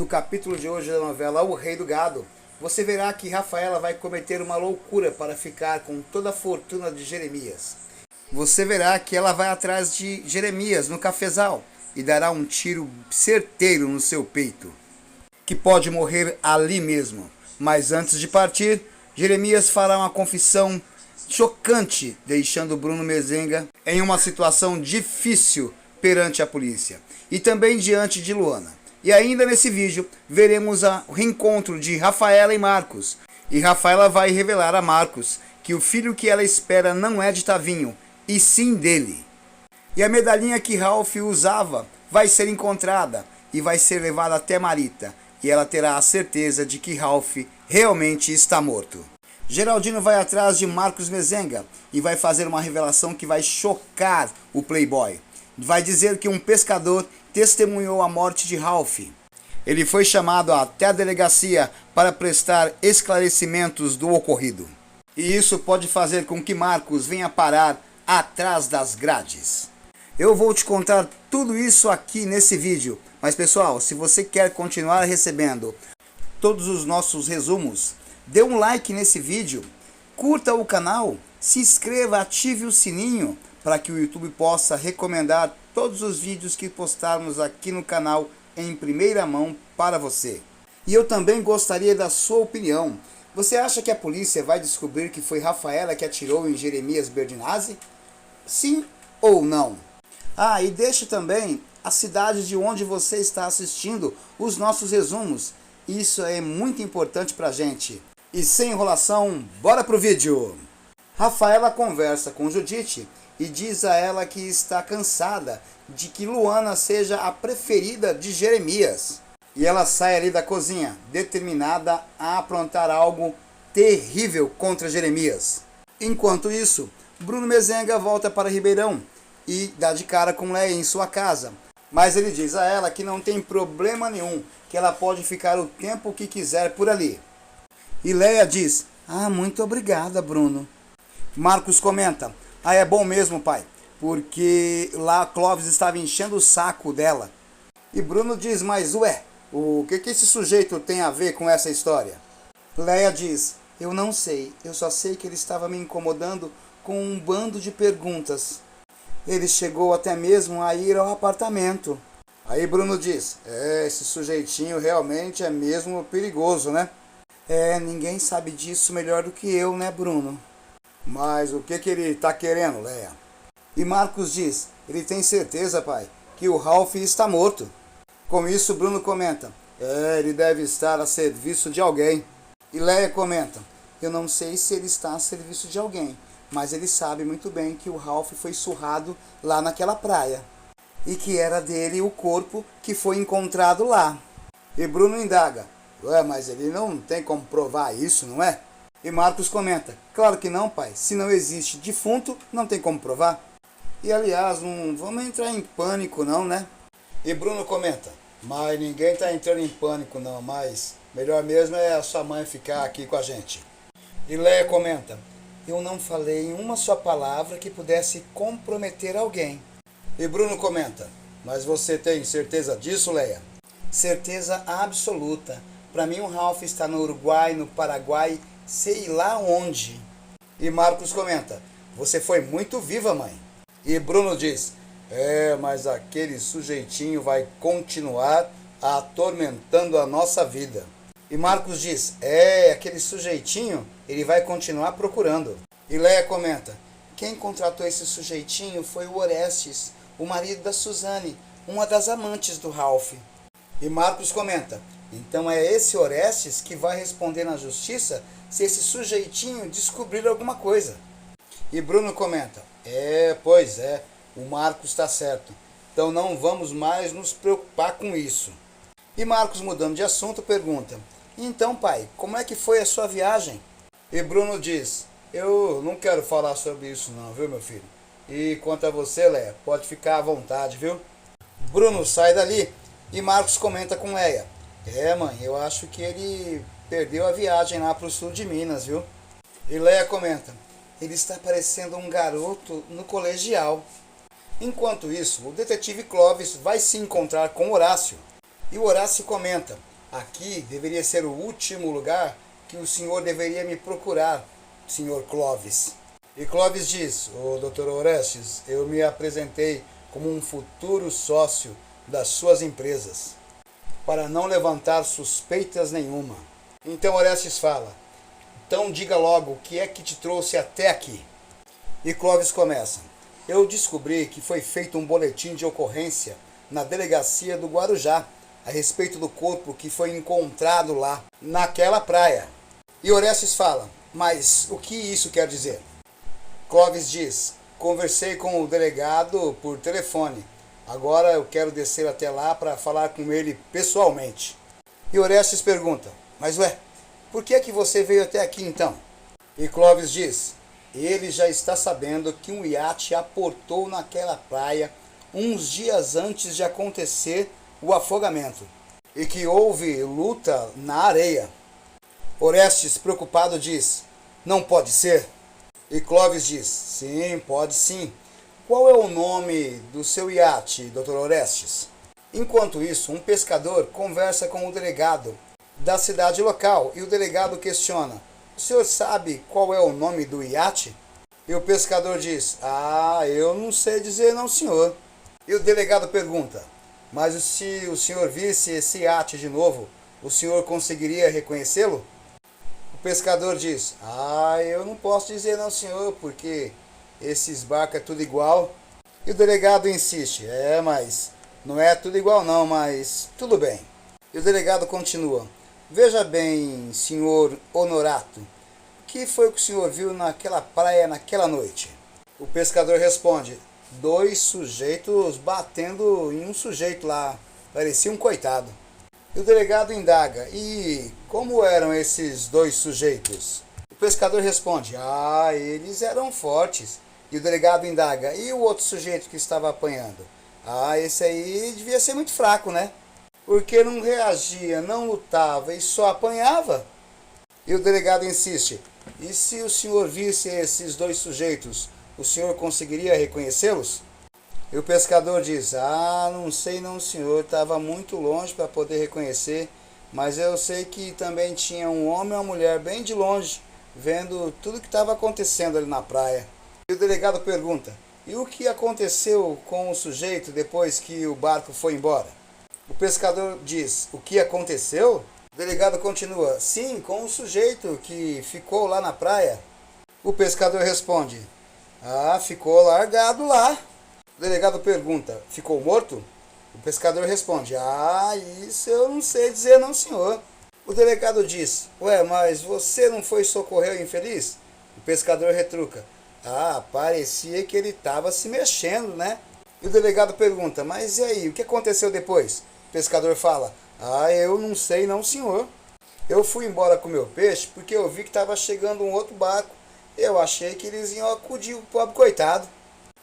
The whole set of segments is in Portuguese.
No capítulo de hoje da novela O Rei do Gado, você verá que Rafaela vai cometer uma loucura para ficar com toda a fortuna de Jeremias. Você verá que ela vai atrás de Jeremias no cafezal e dará um tiro certeiro no seu peito, que pode morrer ali mesmo. Mas antes de partir, Jeremias fará uma confissão chocante, deixando Bruno Mezenga em uma situação difícil perante a polícia e também diante de Luana. E ainda nesse vídeo veremos o reencontro de Rafaela e Marcos. E Rafaela vai revelar a Marcos que o filho que ela espera não é de Tavinho, e sim dele. E a medalhinha que Ralph usava vai ser encontrada e vai ser levada até Marita. E ela terá a certeza de que Ralph realmente está morto. Geraldino vai atrás de Marcos Mezenga e vai fazer uma revelação que vai chocar o Playboy. Vai dizer que um pescador testemunhou a morte de Ralph. Ele foi chamado até a delegacia para prestar esclarecimentos do ocorrido. E isso pode fazer com que Marcos venha parar atrás das grades. Eu vou te contar tudo isso aqui nesse vídeo. Mas pessoal, se você quer continuar recebendo todos os nossos resumos, dê um like nesse vídeo, curta o canal, se inscreva, ative o sininho para que o YouTube possa recomendar todos os vídeos que postarmos aqui no canal em primeira mão para você. E eu também gostaria da sua opinião. Você acha que a polícia vai descobrir que foi Rafaela que atirou em Jeremias Berdinazzi? Sim ou não? Ah, e deixe também a cidade de onde você está assistindo os nossos resumos. Isso é muito importante pra gente. E sem enrolação, bora pro vídeo! Rafaela conversa com Judite e diz a ela que está cansada de que Luana seja a preferida de Jeremias. E ela sai ali da cozinha, determinada a aprontar algo terrível contra Jeremias. Enquanto isso, Bruno Mezenga volta para Ribeirão e dá de cara com Leia em sua casa. Mas ele diz a ela que não tem problema nenhum, que ela pode ficar o tempo que quiser por ali. E Leia diz: "Ah, muito obrigada, Bruno." Marcos comenta: "Ah, é bom mesmo, pai, porque lá Clóvis estava enchendo o saco dela." E Bruno diz: "Mas ué, o que esse sujeito tem a ver com essa história?" Leia diz: "Eu não sei, eu só sei que ele estava me incomodando com um bando de perguntas. Ele chegou até mesmo a ir ao apartamento." Aí Bruno diz: esse sujeitinho realmente é mesmo perigoso, né?" Ninguém sabe disso melhor do que eu, né, Bruno?" "Mas o que ele tá querendo, Leia?" E Marcos diz: "Ele tem certeza, pai, que o Ralph está morto." Com isso, Bruno comenta: ele deve estar a serviço de alguém." E Leia comenta: "Eu não sei se ele está a serviço de alguém, mas ele sabe muito bem que o Ralph foi surrado lá naquela praia. E que era dele o corpo que foi encontrado lá." E Bruno indaga: mas ele não tem como provar isso, não é?" E Marcos comenta: "Claro que não, pai. Se não existe defunto, não tem como provar. E aliás, não vamos entrar em pânico não, né?" E Bruno comenta: "Mas ninguém está entrando em pânico não, mas melhor mesmo é a sua mãe ficar aqui com a gente." E Leia comenta: "Eu não falei uma só palavra que pudesse comprometer alguém." E Bruno comenta: "Mas você tem certeza disso, Leia?" "Certeza absoluta. Para mim o Ralph está no Uruguai, no Paraguai, sei lá onde." E Marcos comenta: "Você foi muito viva, mãe." E Bruno diz: mas aquele sujeitinho vai continuar atormentando a nossa vida." E Marcos diz: aquele sujeitinho, ele vai continuar procurando." E Leia comenta: "Quem contratou esse sujeitinho foi o Orestes, o marido da Suzane, uma das amantes do Ralph." E Marcos comenta: "Então é esse Orestes que vai responder na justiça se esse sujeitinho descobrir alguma coisa." E Bruno comenta: pois é, o Marcos está certo. Então não vamos mais nos preocupar com isso." E Marcos, mudando de assunto, pergunta: "Então, pai, como é que foi a sua viagem?" E Bruno diz: "Eu não quero falar sobre isso não, viu, meu filho? E quanto a você, Leia, pode ficar à vontade, viu?" Bruno sai dali e Marcos comenta com Leia: mãe, eu acho que ele perdeu a viagem lá para o sul de Minas, viu?" E Leia comenta: "Ele está parecendo um garoto no colegial." Enquanto isso, o detetive Clóvis vai se encontrar com Horácio. E o Horácio comenta: Aqui deveria ser o último lugar que o senhor deveria me procurar, senhor Clovis. E Clovis diz: ô Dr. Orestes, eu me apresentei como um futuro sócio das suas empresas, para não levantar suspeitas nenhuma. Então Orestes fala: então diga logo o que é que te trouxe até aqui. E Clovis começa: eu descobri que foi feito um boletim de ocorrência na delegacia do Guarujá a respeito do corpo que foi encontrado lá, naquela praia. E Orestes fala: mas o que isso quer dizer? Clovis diz: conversei com o delegado por telefone. Agora eu quero descer até lá para falar com ele pessoalmente. E Orestes pergunta: mas ué, por que é que você veio até aqui então? E Clovis diz: ele já está sabendo que um iate aportou naquela praia uns dias antes de acontecer o afogamento e que houve luta na areia. Orestes, preocupado, diz: não pode ser. E Clovis diz: sim, pode sim. Qual é o nome do seu iate, Dr. Orestes? Enquanto isso, um pescador conversa com o delegado da cidade local e o delegado questiona: o senhor sabe qual é o nome do iate? E o pescador diz: ah, eu não sei dizer não, senhor. E o delegado pergunta: mas se o senhor visse esse iate de novo, o senhor conseguiria reconhecê-lo? O pescador diz: ah, eu não posso dizer não, senhor, porque esses barcos é tudo igual. E o delegado insiste: é, mas não é tudo igual não, mas tudo bem. E o delegado continua: veja bem, senhor Honorato, o que foi que o senhor viu naquela praia naquela noite? O pescador responde: dois sujeitos batendo em um sujeito lá, parecia um coitado. E o delegado indaga: e como eram esses dois sujeitos? O pescador responde: ah, eles eram fortes. E o delegado indaga: e o outro sujeito que estava apanhando? Ah, esse aí devia ser muito fraco, né? Porque não reagia, não lutava e só apanhava. E o delegado insiste: e se o senhor visse esses dois sujeitos, o senhor conseguiria reconhecê-los? E o pescador diz: ah, não sei não, senhor, estava muito longe para poder reconhecer, mas eu sei que também tinha um homem e uma mulher bem de longe, vendo tudo que estava acontecendo ali na praia. E o delegado pergunta: e o que aconteceu com o sujeito depois que o barco foi embora? O pescador diz: o que aconteceu? O delegado continua: sim, com o sujeito que ficou lá na praia. O pescador responde: ah, ficou largado lá. O delegado pergunta: ficou morto? O pescador responde: ah, isso eu não sei dizer não, senhor. O delegado diz: ué, mas você não foi socorrer o infeliz? O pescador retruca: ah, parecia que ele estava se mexendo, né? E o delegado pergunta: mas e aí, o que aconteceu depois? O pescador fala: ah, eu não sei não, senhor. Eu fui embora com meu peixe porque eu vi que estava chegando um outro barco. Eu achei que eles iam acudir o pobre coitado.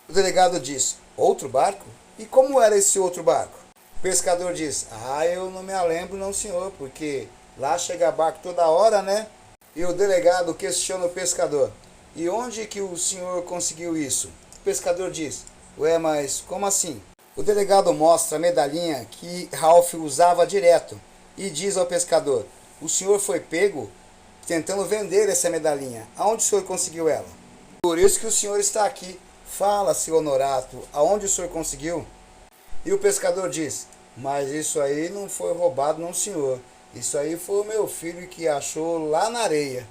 O delegado diz: outro barco? E como era esse outro barco? O pescador diz: ah, eu não me lembro não, senhor, porque lá chega barco toda hora, né? E o delegado questiona o pescador: e onde que o senhor conseguiu isso? O pescador diz: ué, mas como assim? O delegado mostra a medalhinha que Ralph usava direto e diz ao pescador: o senhor foi pego tentando vender essa medalhinha. Aonde o senhor conseguiu ela? Por isso que o senhor está aqui. Fala, seu Honorato, aonde o senhor conseguiu? E o pescador diz: mas isso aí não foi roubado não, senhor. Isso aí foi o meu filho que achou lá na areia,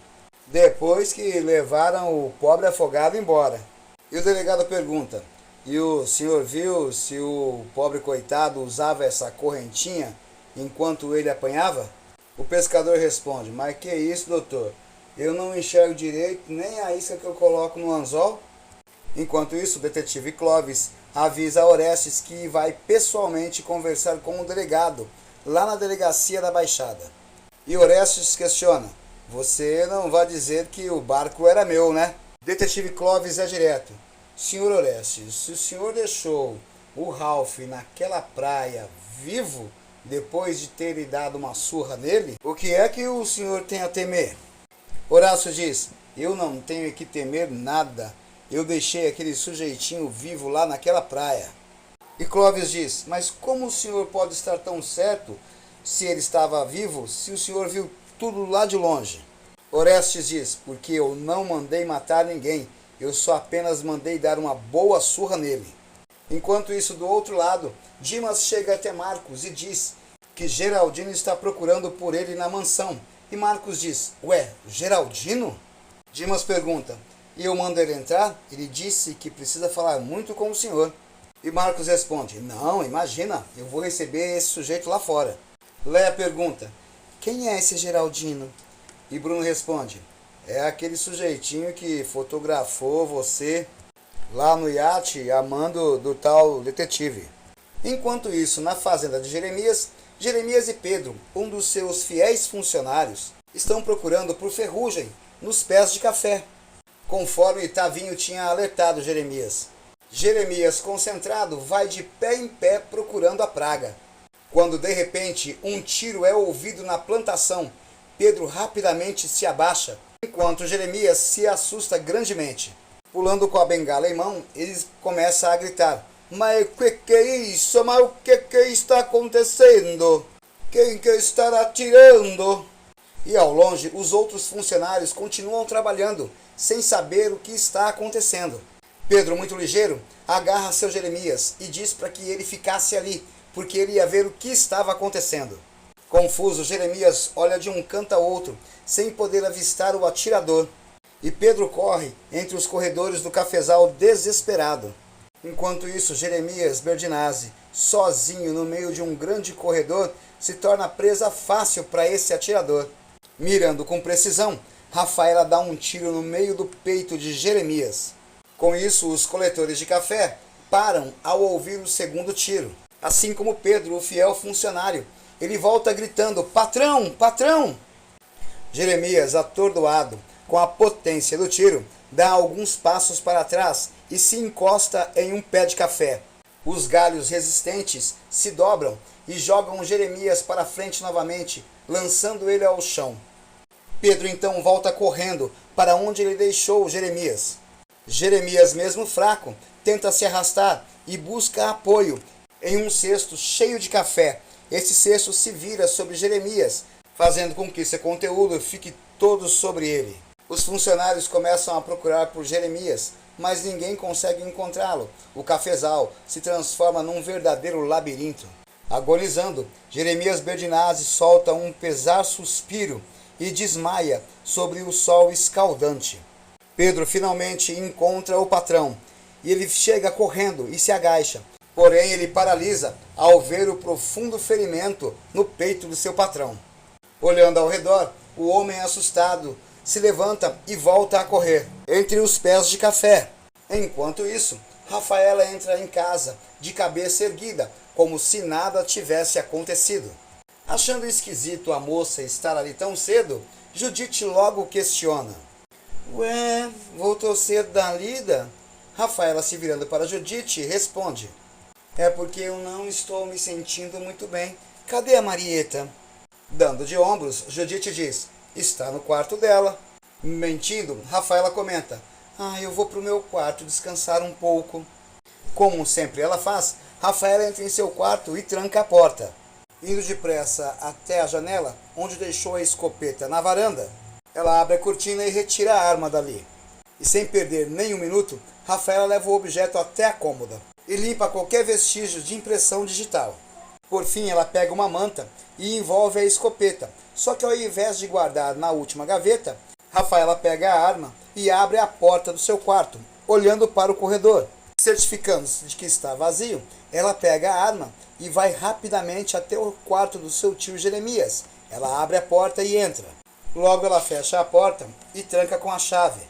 depois que levaram o pobre afogado embora. E o delegado pergunta: e o senhor viu se o pobre coitado usava essa correntinha enquanto ele apanhava? O pescador responde: mas que isso, doutor? Eu não enxergo direito nem a isca que eu coloco no anzol. Enquanto isso, o detetive Clovis avisa a Orestes que vai pessoalmente conversar com o delegado lá na delegacia da Baixada. E Orestes questiona: você não vai dizer que o barco era meu, né? Detetive Clovis é direto: senhor Orestes, se o senhor deixou o Ralph naquela praia vivo depois de ter lhe dado uma surra nele, o que é que o senhor tem a temer? Horácio diz: eu não tenho que temer nada. Eu deixei aquele sujeitinho vivo lá naquela praia. E Clovis diz: mas como o senhor pode estar tão certo se ele estava vivo, se o senhor viu tudo lá de longe? Orestes diz: porque eu não mandei matar ninguém, eu só apenas mandei dar uma boa surra nele. Enquanto isso, do outro lado, Dimas chega até Marcos e diz que Geraldino está procurando por ele na mansão. E Marcos diz: ué, Geraldino? Dimas pergunta: e eu mando ele entrar? Ele disse que precisa falar muito com o senhor. E Marcos responde: não, imagina, eu vou receber esse sujeito lá fora. Léa pergunta: quem é esse Geraldino? E Bruno responde: é aquele sujeitinho que fotografou você lá no iate a mando do tal detetive. Enquanto isso, na fazenda de Jeremias, Jeremias e Pedro, um dos seus fiéis funcionários, estão procurando por ferrugem nos pés de café, conforme Tavinho tinha alertado Jeremias. Jeremias, concentrado, vai de pé em pé procurando a praga. Quando de repente um tiro é ouvido na plantação, Pedro rapidamente se abaixa, enquanto Jeremias se assusta grandemente. Pulando com a bengala em mão, ele começa a gritar: mas o que é isso? Mas o que está acontecendo? Quem que está atirando? E ao longe, os outros funcionários continuam trabalhando, sem saber o que está acontecendo. Pedro, muito ligeiro, agarra seu Jeremias e diz para que ele ficasse ali, porque ele ia ver o que estava acontecendo. Confuso, Jeremias olha de um canto a outro, sem poder avistar o atirador. E Pedro corre entre os corredores do cafezal desesperado. Enquanto isso, Jeremias Berdinazzi, sozinho no meio de um grande corredor, se torna presa fácil para esse atirador. Mirando com precisão, Rafaela dá um tiro no meio do peito de Jeremias. Com isso, os coletores de café param ao ouvir o segundo tiro. Assim como Pedro, o fiel funcionário, ele volta gritando: patrão, patrão! Jeremias, atordoado com a potência do tiro, dá alguns passos para trás e se encosta em um pé de café. Os galhos resistentes se dobram e jogam Jeremias para frente novamente, lançando ele ao chão. Pedro então volta correndo para onde ele deixou Jeremias. Jeremias, mesmo fraco, tenta se arrastar e busca apoio em um cesto cheio de café. Esse cesto se vira sobre Jeremias, fazendo com que seu conteúdo fique todo sobre ele. Os funcionários começam a procurar por Jeremias, mas ninguém consegue encontrá-lo. O cafezal se transforma num verdadeiro labirinto. Agonizando, Jeremias Berdinazzi solta um pesar suspiro e desmaia sobre o sol escaldante. Pedro finalmente encontra o patrão, e ele chega correndo e se agacha. Porém, ele paralisa ao ver o profundo ferimento no peito do seu patrão. Olhando ao redor, o homem assustado se levanta e volta a correr entre os pés de café. Enquanto isso, Rafaela entra em casa, de cabeça erguida, como se nada tivesse acontecido. Achando esquisito a moça estar ali tão cedo, Judite logo questiona: ué, voltou cedo da lida? Rafaela, se virando para Judite, responde: é porque eu não estou me sentindo muito bem. Cadê a Marieta? Dando de ombros, Judite diz: está no quarto dela. Mentindo, Rafaela comenta: eu vou pro meu quarto descansar um pouco. Como sempre ela faz, Rafaela entra em seu quarto e tranca a porta. Indo depressa até a janela, onde deixou a escopeta na varanda, ela abre a cortina e retira a arma dali. E sem perder nem um minuto, Rafaela leva o objeto até a cômoda e limpa qualquer vestígio de impressão digital. Por fim, ela pega uma manta e envolve a escopeta. Só que ao invés de guardar na última gaveta, Rafaela pega a arma e abre a porta do seu quarto, olhando para o corredor. Certificando-se de que está vazio, ela pega a arma e vai rapidamente até o quarto do seu tio Jeremias. Ela abre a porta e entra. Logo ela fecha a porta e tranca com a chave.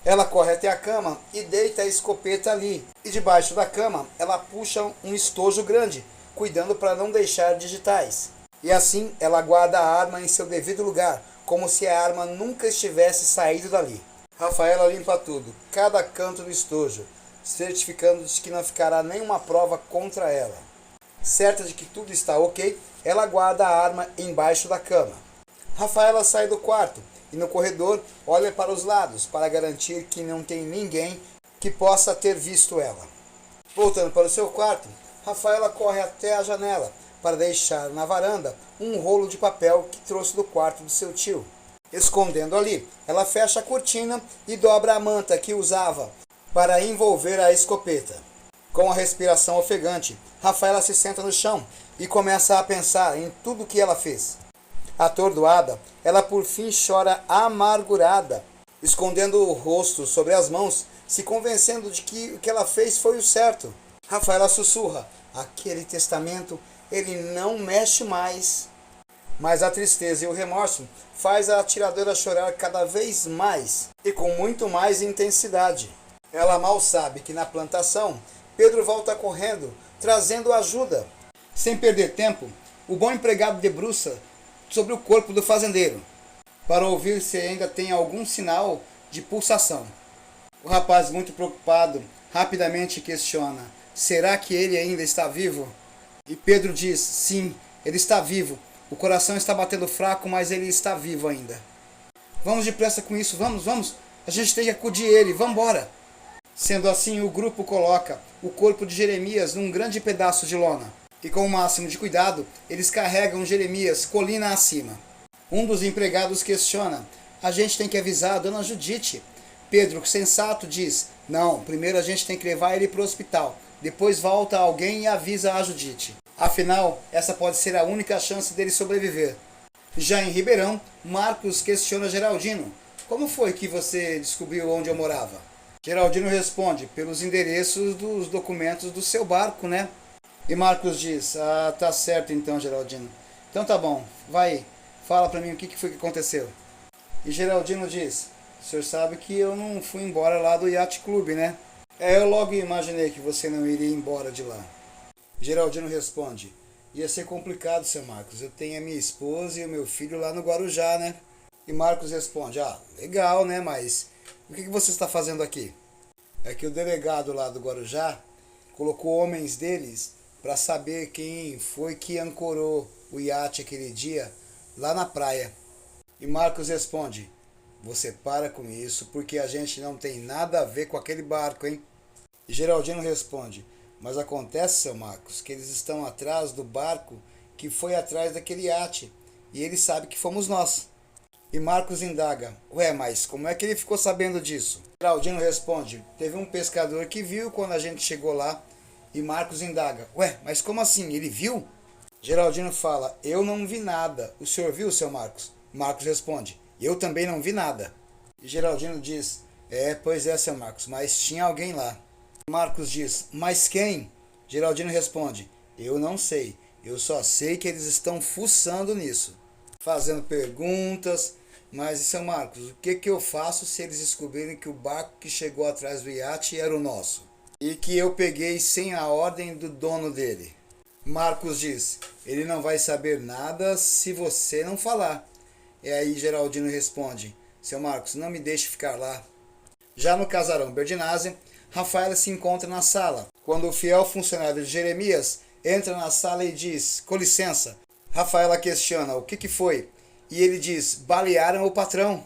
Ela corre até a cama e deita a escopeta ali. E debaixo da cama, ela puxa um estojo grande, cuidando para não deixar digitais. E assim, ela guarda a arma em seu devido lugar, como se a arma nunca estivesse saído dali. Rafaela limpa tudo, cada canto do estojo, certificando-se que não ficará nenhuma prova contra ela. Certa de que tudo está ok, ela guarda a arma embaixo da cama. Rafaela sai do quarto e no corredor olha para os lados para garantir que não tem ninguém que possa ter visto ela. Voltando para o seu quarto, Rafaela corre até a janela para deixar na varanda um rolo de papel que trouxe do quarto do seu tio. Escondendo ali, ela fecha a cortina e dobra a manta que usava para envolver a escopeta. Com a respiração ofegante, Rafaela se senta no chão e começa a pensar em tudo o que ela fez. Atordoada, ela por fim chora amargurada, escondendo o rosto sobre as mãos, se convencendo de que o que ela fez foi o certo. Rafaela sussurra: aquele testamento, ele não mexe mais. Mas a tristeza e o remorso faz a atiradora chorar cada vez mais e com muito mais intensidade. Ela mal sabe que na plantação, Pedro volta correndo, trazendo ajuda. Sem perder tempo, o bom empregado debruça sobre o corpo do fazendeiro, para ouvir se ainda tem algum sinal de pulsação. O rapaz, muito preocupado, rapidamente questiona: será que ele ainda está vivo? E Pedro diz: sim, ele está vivo. O coração está batendo fraco, mas ele está vivo ainda. Vamos depressa com isso, vamos. A gente tem que acudir ele, vamos embora. Sendo assim, o grupo coloca o corpo de Jeremias num grande pedaço de lona. E com o máximo de cuidado, eles carregam Jeremias colina acima. Um dos empregados questiona: a gente tem que avisar a dona Judite. Pedro, sensato, diz: não, primeiro a gente tem que levar ele para o hospital. Depois volta alguém e avisa a Judite. Afinal, essa pode ser a única chance dele sobreviver. Já em Ribeirão, Marcos questiona Geraldino: como foi que você descobriu onde eu morava? Geraldino responde: pelos endereços dos documentos do seu barco, né? E Marcos diz: ah, tá certo então, Geraldino. Então tá bom, vai, fala pra mim o que foi que aconteceu. E Geraldino diz: o senhor sabe que eu não fui embora lá do Yacht Club, né? Eu logo imaginei que você não iria embora de lá. Geraldino responde: ia ser complicado, seu Marcos. Eu tenho a minha esposa e o meu filho lá no Guarujá, né? E Marcos responde: ah, legal, né? Mas o que você está fazendo aqui? É que o delegado lá do Guarujá colocou homens deles para saber quem foi que ancorou o iate aquele dia lá na praia. E Marcos responde: você para com isso, porque a gente não tem nada a ver com aquele barco, hein? E Geraldino responde: mas acontece, seu Marcos, que eles estão atrás do barco que foi atrás daquele iate, e ele sabe que fomos nós. E Marcos indaga: ué, mas como é que ele ficou sabendo disso? Geraldino responde: teve um pescador que viu quando a gente chegou lá. E Marcos indaga: ué, mas como assim, ele viu? Geraldino fala: eu não vi nada. O senhor viu, seu Marcos? Marcos responde: eu também não vi nada. E Geraldino diz: pois é, seu Marcos, mas tinha alguém lá. Marcos diz: mas quem? Geraldino responde: eu não sei. Eu só sei que eles estão fuçando nisso, fazendo perguntas. Mas, seu Marcos, o que eu faço se eles descobrirem que o barco que chegou atrás do iate era o nosso? E que eu peguei sem a ordem do dono dele? Marcos diz: ele não vai saber nada se você não falar. E aí Geraldino responde: seu Marcos, não me deixe ficar lá. Já no casarão Berdinazzi, Rafaela se encontra na sala, quando o fiel funcionário de Jeremias entra na sala e diz: com licença. Rafaela questiona: o que foi? E ele diz: balearam o patrão.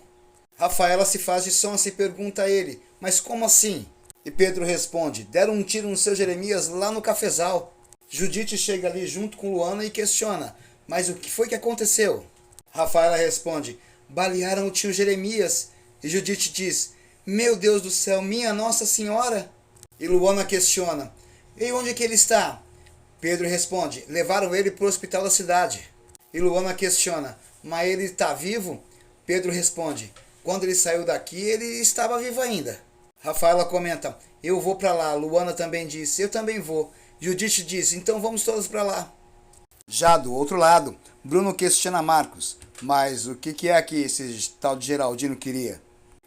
Rafaela se faz de sonsa e pergunta a ele: mas como assim? E Pedro responde: deram um tiro no seu Jeremias lá no cafezal. Judite chega ali junto com Luana e questiona: mas o que foi que aconteceu? Rafaela responde: balearam o tio Jeremias. E Judite diz: meu Deus do céu, minha Nossa Senhora! E Luana questiona: e onde é que ele está? Pedro responde: levaram ele para o hospital da cidade. E Luana questiona: mas ele está vivo? Pedro responde: quando ele saiu daqui, ele estava vivo ainda. Rafaela comenta: eu vou para lá. Luana também diz: eu também vou. Judite diz: então vamos todos para lá. Já do outro lado, Bruno questiona Marcos: mas o que é que esse tal de Geraldino queria?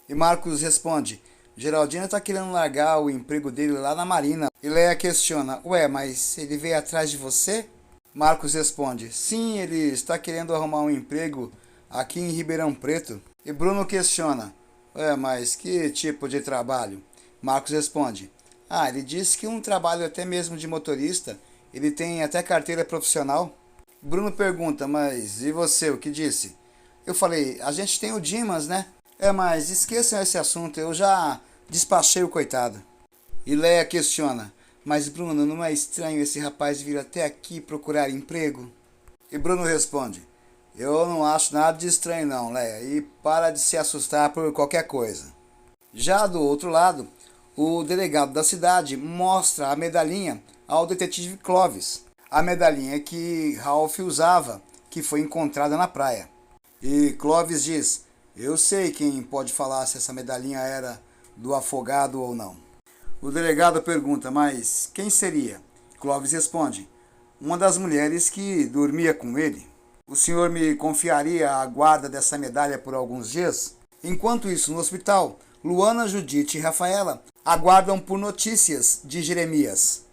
E Marcos responde: Geraldino está querendo largar o emprego dele lá na Marina. E Leia questiona: ué, mas ele veio atrás de você? Marcos responde: sim, ele está querendo arrumar um emprego aqui em Ribeirão Preto. E Bruno questiona: ué, mas que tipo de trabalho? Marcos responde: ele disse que um trabalho até mesmo de motorista, ele tem até carteira profissional. Bruno pergunta: mas e você, o que disse? Eu falei: a gente tem o Dimas, né? Mas esqueçam esse assunto, eu já despachei o coitado. E Leia questiona: Mas Bruno, não é estranho esse rapaz vir até aqui procurar emprego? E Bruno responde, eu não acho nada de estranho não, Leia, e para de se assustar por qualquer coisa. Já do outro lado, o delegado da cidade mostra a medalhinha ao detetive Clovis. A medalhinha que Ralph usava, que foi encontrada na praia. E Clovis diz, eu sei quem pode falar se essa medalhinha era do afogado ou não. O delegado pergunta, mas quem seria? Clovis responde, uma das mulheres que dormia com ele. O senhor me confiaria a guarda dessa medalha por alguns dias? Enquanto isso, no hospital, Luana, Judite e Rafaela aguardam por notícias de Jeremias.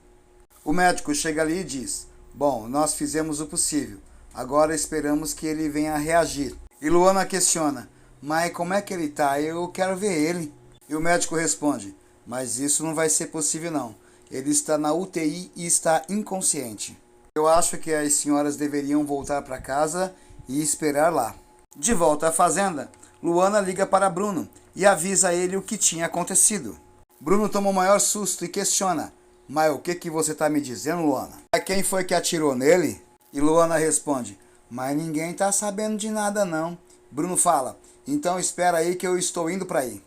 O médico chega ali e diz, bom, nós fizemos o possível, agora esperamos que ele venha a reagir. E Luana questiona, mas como é que ele tá? Eu quero ver ele. E o médico responde, mas isso não vai ser possível não. Ele está na UTI e está inconsciente. Eu acho que as senhoras deveriam voltar para casa e esperar lá. De volta à fazenda, Luana liga para Bruno e avisa ele o que tinha acontecido. Bruno toma o maior susto e questiona, mas o que você está me dizendo, Luana? Quem foi que atirou nele? E Luana responde, mas ninguém está sabendo de nada não. Bruno fala, então espera aí que eu estou indo para aí.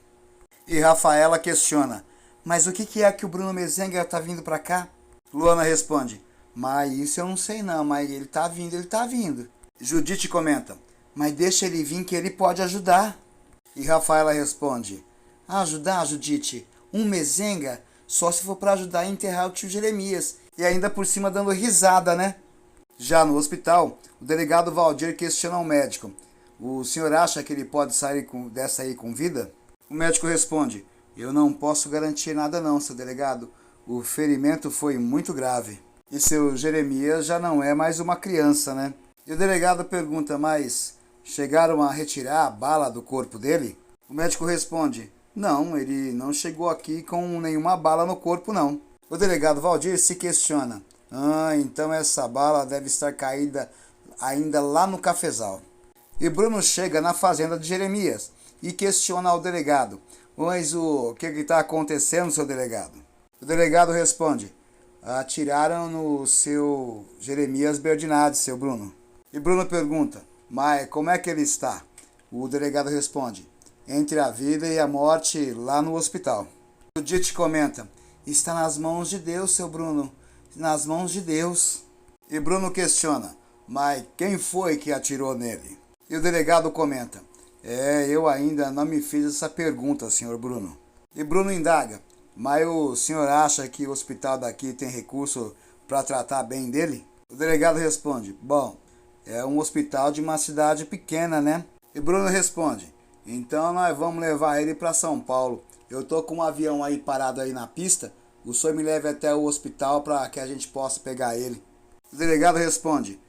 E Rafaela questiona, mas o que é que o Bruno Mezenga está vindo para cá? Luana responde, mas isso eu não sei não, mas ele está vindo. Judite comenta, mas deixa ele vir que ele pode ajudar. E Rafaela responde, ajudar, Judite? Um Mezenga? Só se for para ajudar a enterrar o tio Jeremias. E ainda por cima dando risada, né? Já no hospital, o delegado Valdir questiona o médico. O senhor acha que ele pode sair dessa aí com vida? O médico responde, eu não posso garantir nada não, seu delegado. O ferimento foi muito grave. E seu Jeremias já não é mais uma criança, né? E o delegado pergunta, mas chegaram a retirar a bala do corpo dele? O médico responde, não, ele não chegou aqui com nenhuma bala no corpo, não. O delegado Valdir se questiona, então essa bala deve estar caída ainda lá no cafezal. E Bruno chega na fazenda de Jeremias e questiona ao delegado, mas o que está acontecendo, seu delegado? O delegado responde, atiraram no seu Jeremias Berdinazzi, seu Bruno. E Bruno pergunta, mas como é que ele está? O delegado responde, entre a vida e a morte lá no hospital. O Judite comenta, está nas mãos de Deus, seu Bruno, nas mãos de Deus. E Bruno questiona, mas quem foi que atirou nele? E o delegado comenta, eu ainda não me fiz essa pergunta, senhor Bruno. E Bruno indaga, mas o senhor acha que o hospital daqui tem recurso para tratar bem dele? O delegado responde, bom, é um hospital de uma cidade pequena, né? E Bruno responde, então nós vamos levar ele para São Paulo. Eu tô com um avião aí parado aí na pista, o senhor me leve até o hospital para que a gente possa pegar ele. O delegado responde,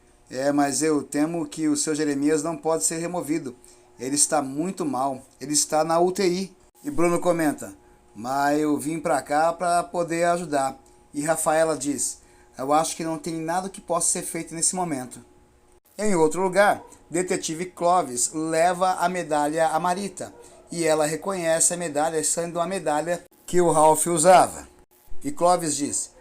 mas eu temo que o seu Jeremias não pode ser removido. Ele está muito mal, ele está na UTI. E Bruno comenta, mas eu vim para cá para poder ajudar. E Rafaela diz, eu acho que não tem nada que possa ser feito nesse momento. Em outro lugar, detetive Clovis leva a medalha a Marita. E ela reconhece a medalha sendo a medalha que o Ralph usava. E Clovis diz,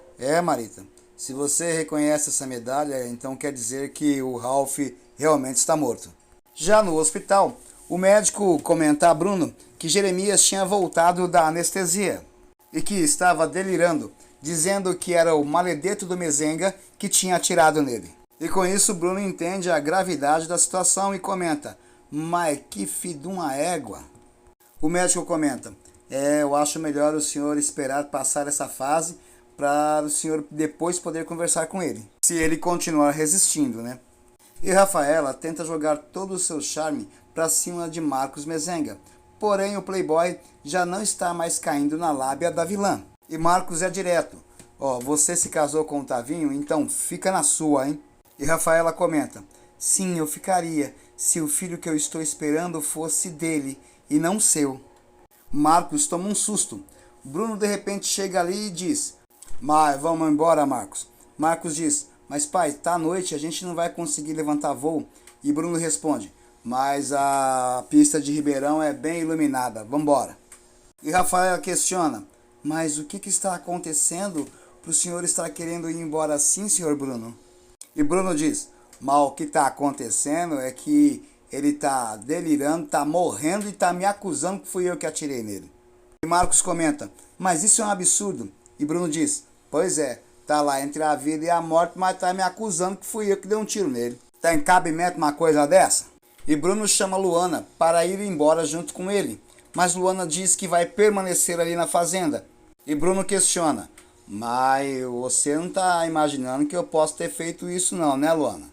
Marita, se você reconhece essa medalha, então quer dizer que o Ralph realmente está morto. Já no hospital, o médico comenta a Bruno que Jeremias tinha voltado da anestesia e que estava delirando, dizendo que era o maledeto do Mezenga que tinha atirado nele. E com isso, Bruno entende a gravidade da situação e comenta, mas que filho de uma égua. O médico comenta, eu acho melhor o senhor esperar passar essa fase para o senhor depois poder conversar com ele, se ele continuar resistindo, né? E Rafaela tenta jogar todo o seu charme para cima de Marcos Mezenga, porém o playboy já não está mais caindo na lábia da vilã. E Marcos é direto, você se casou com o Tavinho, então fica na sua, hein? E Rafaela comenta, sim, eu ficaria, se o filho que eu estou esperando fosse dele e não seu. Marcos toma um susto. Bruno de repente chega ali e diz, mas vamos embora, Marcos. Marcos diz, mas pai, tá à noite, a gente não vai conseguir levantar voo. E Bruno responde, mas a pista de Ribeirão é bem iluminada, vambora. E Rafael questiona, mas o que está acontecendo? para o senhor estar querendo ir embora assim, senhor Bruno? E Bruno diz, mas o que está acontecendo é que ele está delirando, está morrendo e está me acusando que fui eu que atirei nele. E Marcos comenta, mas isso é um absurdo. E Bruno diz, pois é, tá lá entre a vida e a morte, mas está me acusando que fui eu que dei um tiro nele. Tem cabimento uma coisa dessa? E Bruno chama Luana para ir embora junto com ele, mas Luana diz que vai permanecer ali na fazenda. E Bruno questiona, mas você não está imaginando que eu posso ter feito isso não, né, Luana?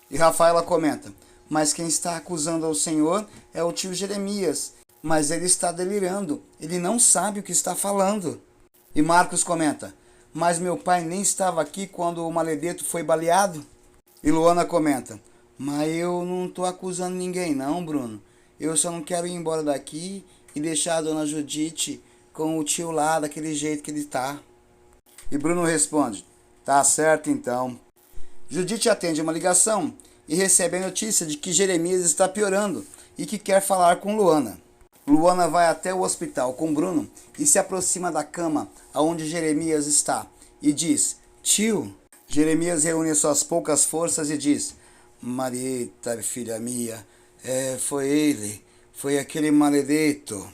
E Rafaela comenta, mas quem está acusando ao Senhor é o tio Jeremias, mas ele está delirando, ele não sabe o que está falando. E Marcos comenta, mas meu pai nem estava aqui quando o maledeto foi baleado. E Luana comenta, mas eu não estou acusando ninguém não, Bruno. Eu só não quero ir embora daqui e deixar a dona Judite com o tio lá daquele jeito que ele está. E Bruno responde, tá certo então. Judite atende uma ligação e recebe a notícia de que Jeremias está piorando e que quer falar com Luana. Luana vai até o hospital com Bruno e se aproxima da cama onde Jeremias está e diz, tio. Jeremias reúne suas poucas forças e diz, Marita, filha minha, foi aquele maledito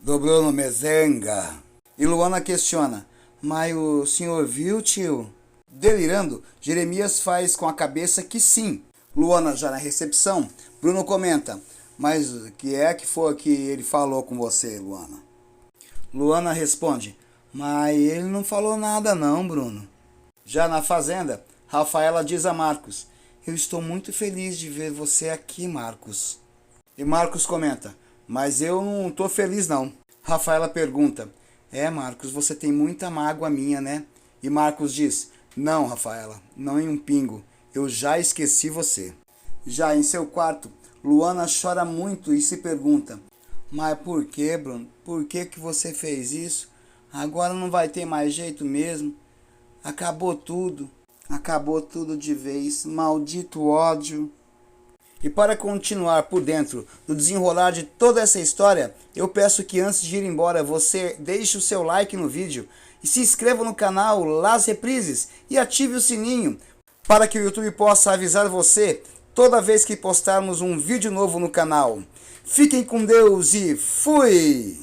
do Bruno Mezenga. E Luana questiona, mas o senhor viu, tio? Delirando, Jeremias faz com a cabeça que sim. Luana já na recepção, Bruno comenta, mas o que foi que ele falou com você, Luana? Luana responde, mas ele não falou nada não, Bruno. Já na fazenda, Rafaela diz a Marcos, eu estou muito feliz de ver você aqui, Marcos. E Marcos comenta, mas eu não estou feliz não. Rafaela pergunta, Marcos, você tem muita mágoa minha, né? E Marcos diz, não, Rafaela, não em um pingo, eu já esqueci você. Já em seu quarto, Luana chora muito e se pergunta, mas por que, Bruno? Por que você fez isso? Agora não vai ter mais jeito mesmo. Acabou tudo de vez, maldito ódio. E para continuar por dentro do desenrolar de toda essa história, eu peço que antes de ir embora você deixe o seu like no vídeo e se inscreva no canal Las Reprises e ative o sininho para que o YouTube possa avisar você toda vez que postarmos um vídeo novo no canal. Fiquem com Deus e fui!